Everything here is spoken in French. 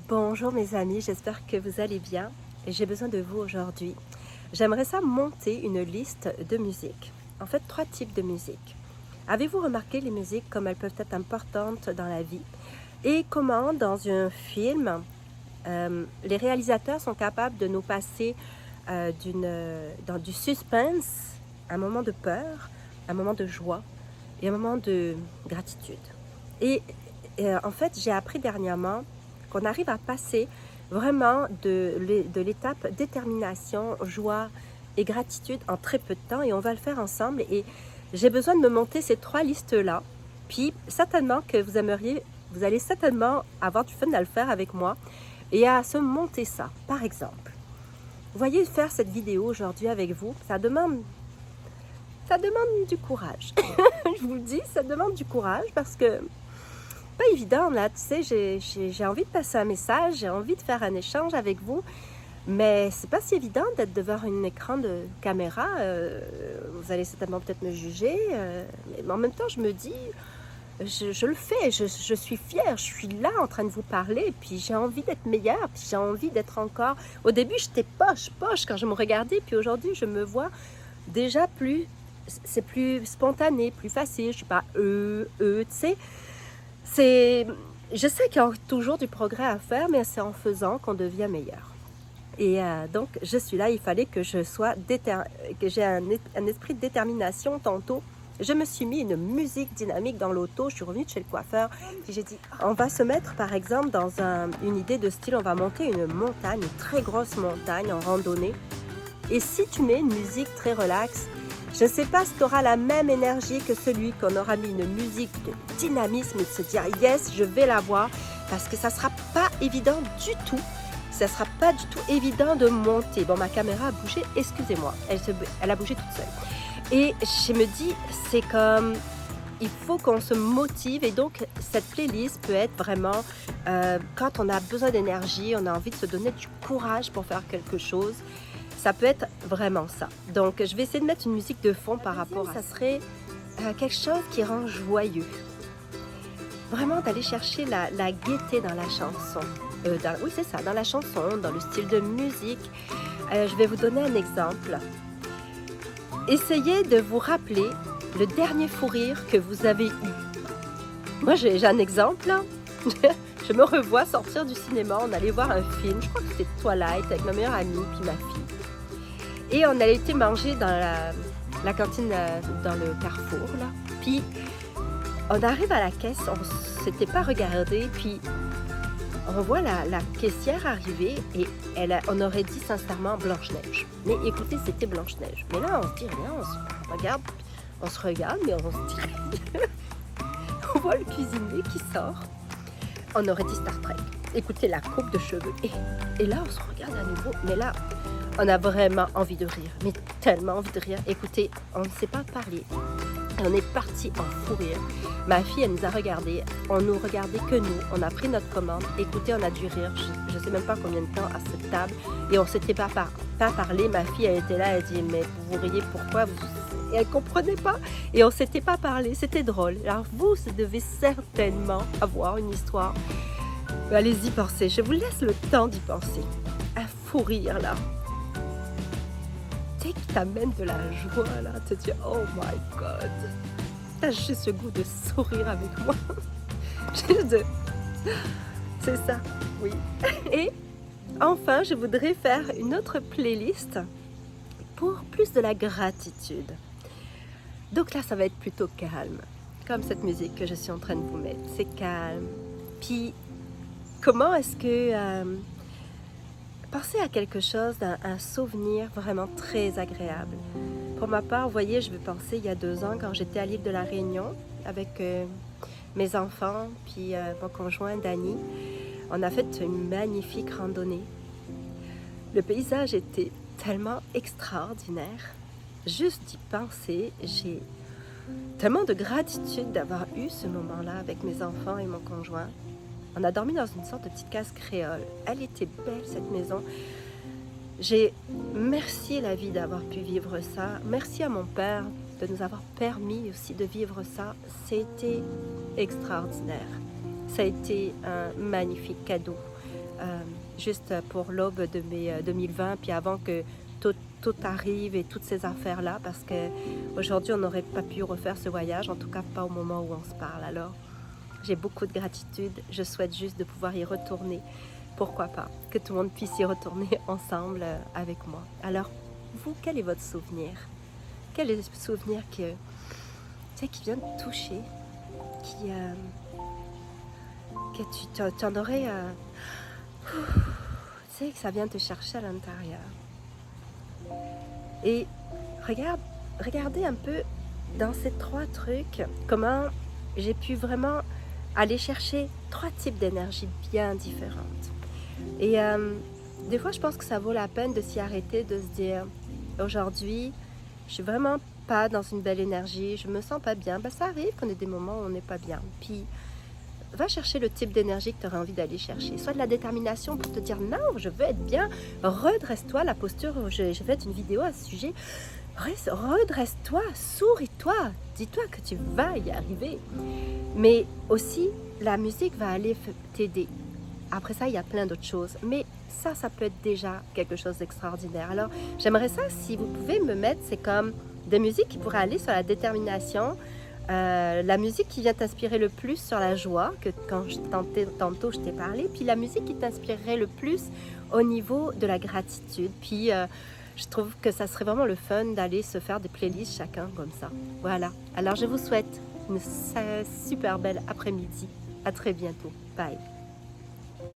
Bonjour mes amis, j'espère que vous allez bien. J'ai besoin de vous aujourd'hui. J'aimerais ça monter une liste de musique. En fait, 3 types de musique. Avez-vous remarqué les musiques comme elles peuvent être importantes dans la vie et comment dans un film, les réalisateurs sont capables de nous passer dans du suspense, un moment de peur, un moment de joie et un moment de gratitude. Et, en fait, j'ai appris dernièrement qu'on arrive à passer vraiment de l'étape détermination, joie et gratitude en très peu de temps et on va le faire ensemble et j'ai besoin de me monter ces 3 listes-là. Puis certainement que vous allez certainement avoir du fun à le faire avec moi et à se monter ça. Par exemple, vous voyez faire cette vidéo aujourd'hui avec vous, ça demande du courage. Je vous le dis, ça demande du courage parce que pas évident là, tu sais, j'ai envie de passer un message, j'ai envie de faire un échange avec vous, mais c'est pas si évident d'être devant un écran de caméra. Vous allez certainement peut-être me juger, mais en même temps je me dis, je le fais, je suis fière, je suis là en train de vous parler, puis j'ai envie d'être meilleure, puis j'ai envie d'être encore... Au début j'étais poche quand je me regardais, puis aujourd'hui je me vois déjà c'est plus spontané, plus facile, je suis pas tu sais. C'est, je sais qu'il y a toujours du progrès à faire, mais c'est en faisant qu'on devient meilleur. Et donc, je suis là, il fallait que que j'ai un esprit de détermination tantôt. Je me suis mis une musique dynamique dans l'auto, je suis revenue de chez le coiffeur, puis j'ai dit, on va se mettre par exemple dans une idée de style, on va monter une montagne, une très grosse montagne en randonnée. Et si tu mets une musique très relaxe, je ne sais pas si tu auras la même énergie que celui qu'on aura mis une musique de dynamisme et de se dire yes, je vais la voir, parce que ça ne sera pas évident du tout. Ça ne sera pas du tout évident de monter. Bon, ma caméra a bougé, excusez-moi, elle a bougé toute seule. Et je me dis, c'est comme, il faut qu'on se motive. Et donc, cette playlist peut être vraiment, quand on a besoin d'énergie, on a envie de se donner du courage pour faire quelque chose. Ça peut être vraiment ça. Donc, je vais essayer de mettre une musique de fond par rapport à ça. Ça serait quelque chose qui rend joyeux. Vraiment d'aller chercher la gaieté dans la chanson. Oui, c'est ça, dans la chanson, dans le style de musique. Je vais vous donner un exemple. Essayez de vous rappeler le dernier fou rire que vous avez eu. Moi, j'ai un exemple, là. Je me revois sortir du cinéma, on allait voir un film, je crois que c'était Twilight, avec ma meilleure amie puis ma fille. Et on allait été manger dans la cantine dans le Carrefour, là. Puis, on arrive à la caisse, on ne s'était pas regardé, puis on voit la caissière arriver et on aurait dit sincèrement Blanche-Neige. Mais écoutez, c'était Blanche-Neige. Mais là, on se dit rien, on se regarde, mais on se dit rien. On voit le cuisinier qui sort. On aurait dit Star Trek. Écoutez, la coupe de cheveux. Et là, on se regarde à nouveau, mais là... On a vraiment envie de rire, mais tellement envie de rire. Écoutez, on ne sait pas parler. On est parti en fou rire. Ma fille, elle nous a regardés. On nous regardait que nous. On a pris notre commande. Écoutez, on a dû rire. Je ne sais même pas combien de temps à cette table. Et on ne s'était pas parlé. Ma fille, elle était là. Elle dit, mais vous riez pourquoi Et elle ne comprenait pas. Et on ne s'était pas parlé. C'était drôle. Alors vous devez certainement avoir une histoire. Allez-y, pensez. Je vous laisse le temps d'y penser. Un fou rire, là. Qui t'amène de la joie là, te dire oh my god, t'as juste ce goût de sourire avec moi. C'est ça, oui. Et enfin, je voudrais faire une autre playlist pour plus de la gratitude. Donc là, ça va être plutôt calme, comme cette musique que je suis en train de vous mettre. C'est calme. Puis, comment est-ce que... Pensez à quelque chose, un souvenir vraiment très agréable. Pour ma part, vous voyez, je vais penser il y a 2 ans quand j'étais à l'île de la Réunion avec mes enfants puis mon conjoint Danny. On a fait une magnifique randonnée. Le paysage était tellement extraordinaire. Juste d'y penser, j'ai tellement de gratitude d'avoir eu ce moment-là avec mes enfants et mon conjoint. On a dormi dans une sorte de petite case créole. Elle était belle, cette maison. J'ai remercié la vie d'avoir pu vivre ça. Merci à mon père de nous avoir permis aussi de vivre ça. C'était extraordinaire. Ça a été un magnifique cadeau juste pour l'aube de mes 2020, puis avant que tout arrive et toutes ces affaires-là, parce qu'aujourd'hui, on n'aurait pas pu refaire ce voyage, en tout cas pas au moment où on se parle. Alors, j'ai beaucoup de gratitude, je souhaite juste de pouvoir y retourner. Pourquoi pas, que tout le monde puisse y retourner ensemble avec moi. Alors, vous, quel est votre souvenir? Quel est le souvenir qui vient te toucher, que tu en aurais... tu sais, que ça vient te chercher à l'intérieur. Et regardez un peu dans ces 3 trucs, comment j'ai pu vraiment aller chercher 3 types d'énergie bien différentes. Et des fois, je pense que ça vaut la peine de s'y arrêter, de se dire, aujourd'hui, je suis vraiment pas dans une belle énergie, je me sens pas bien. Ben, ça arrive qu'on ait des moments où on n'est pas bien. Puis, va chercher le type d'énergie que tu aurais envie d'aller chercher. Soit de la détermination pour te dire, non, je veux être bien, redresse-toi, la posture, j'ai fait une vidéo à ce sujet, redresse-toi, souris-toi, dis-toi que tu vas y arriver. Mais aussi, la musique va aller t'aider. Après ça, il y a plein d'autres choses. Mais ça peut être déjà quelque chose d'extraordinaire. Alors, j'aimerais ça, si vous pouvez me mettre, c'est comme des musiques qui pourraient aller sur la détermination, la musique qui vient t'inspirer le plus sur la joie, que quand tantôt je t'ai parlé, puis la musique qui t'inspirerait le plus au niveau de la gratitude. Puis, je trouve que ça serait vraiment le fun d'aller se faire des playlists chacun comme ça. Voilà. Alors, je vous souhaite une super belle après-midi. À très bientôt. Bye.